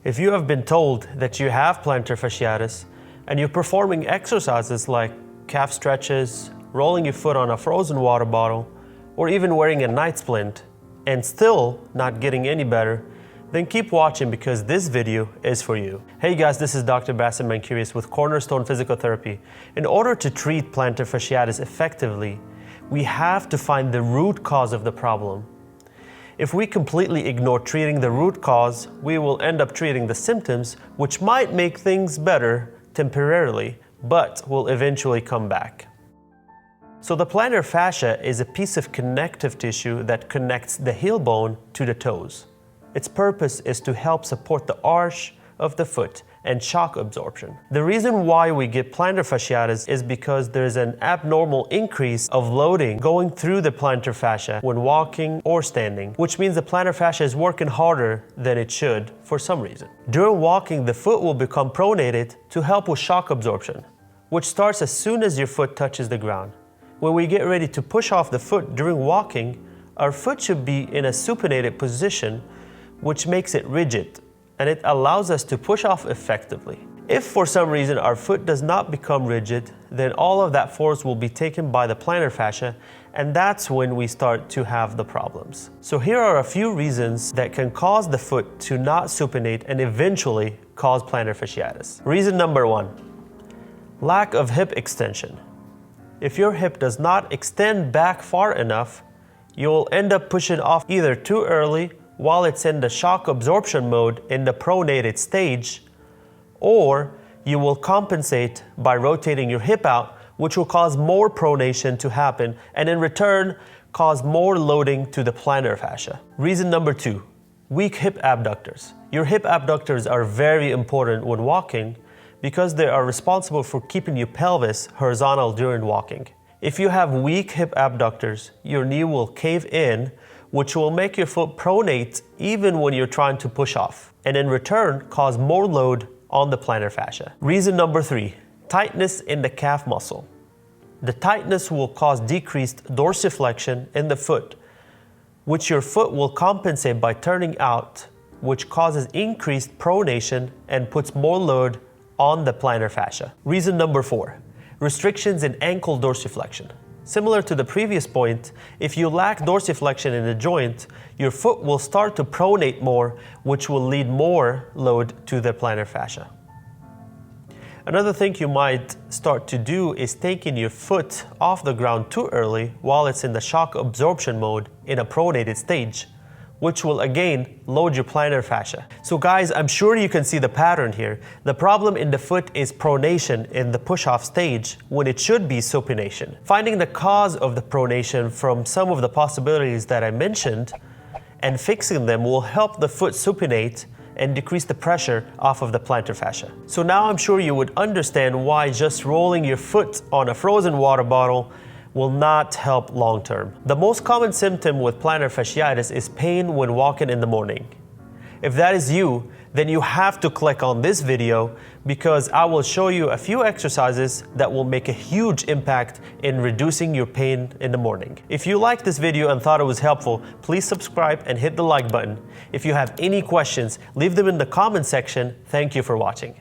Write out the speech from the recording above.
If you have been told that you have plantar fasciitis and you're performing exercises like calf stretches, rolling your foot on a frozen water bottle, or even wearing a night splint and still not getting any better, then keep watching because this video is for you. Hey guys, this is Dr. Bassem Mancurious with Cornerstone Physical Therapy. In order to treat plantar fasciitis effectively, we have to find the root cause of the problem. If we completely ignore treating the root cause, we will end up treating the symptoms, which might make things better temporarily, but will eventually come back. So the plantar fascia is a piece of connective tissue that connects the heel bone to the toes. Its purpose is to help support the arch of the foot and shock absorption. The reason why we get plantar fasciitis is because there's an abnormal increase of loading going through the plantar fascia when walking or standing, which means the plantar fascia is working harder than it should for some reason. During walking, the foot will become pronated to help with shock absorption, which starts as soon as your foot touches the ground. When we get ready to push off the foot during walking, our foot should be in a supinated position, which makes it rigid, and it allows us to push off effectively. If for some reason our foot does not become rigid, then all of that force will be taken by the plantar fascia, and that's when we start to have the problems. So here are a few reasons that can cause the foot to not supinate and eventually cause plantar fasciitis. Reason number 1, lack of hip extension. If your hip does not extend back far enough, you'll end up pushing off either too early while it's in the shock absorption mode in the pronated stage, or you will compensate by rotating your hip out, which will cause more pronation to happen and in return cause more loading to the plantar fascia. Reason number 2, weak hip abductors. Your hip abductors are very important when walking because they are responsible for keeping your pelvis horizontal during walking. If you have weak hip abductors, your knee will cave in, which will make your foot pronate even when you're trying to push off, and in return cause more load on the plantar fascia. Reason number 3, tightness in the calf muscle. The tightness will cause decreased dorsiflexion in the foot, which your foot will compensate by turning out, which causes increased pronation and puts more load on the plantar fascia. Reason number 4, restrictions in ankle dorsiflexion. Similar to the previous point, if you lack dorsiflexion in the joint, your foot will start to pronate more, which will lead more load to the plantar fascia. Another thing you might start to do is taking your foot off the ground too early while it's in the shock absorption mode in a pronated stage, which will again load your plantar fascia. So guys, I'm sure you can see the pattern here. The problem in the foot is pronation in the push-off stage when it should be supination. Finding the cause of the pronation from some of the possibilities that I mentioned and fixing them will help the foot supinate and decrease the pressure off of the plantar fascia. So now I'm sure you would understand why just rolling your foot on a frozen water bottle will not help long term. The most common symptom with plantar fasciitis is pain when walking in the morning. If that is you, then you have to click on this video because I will show you a few exercises that will make a huge impact in reducing your pain in the morning. If you liked this video and thought it was helpful, please subscribe and hit the like button. If you have any questions, leave them in the comment section. Thank you for watching.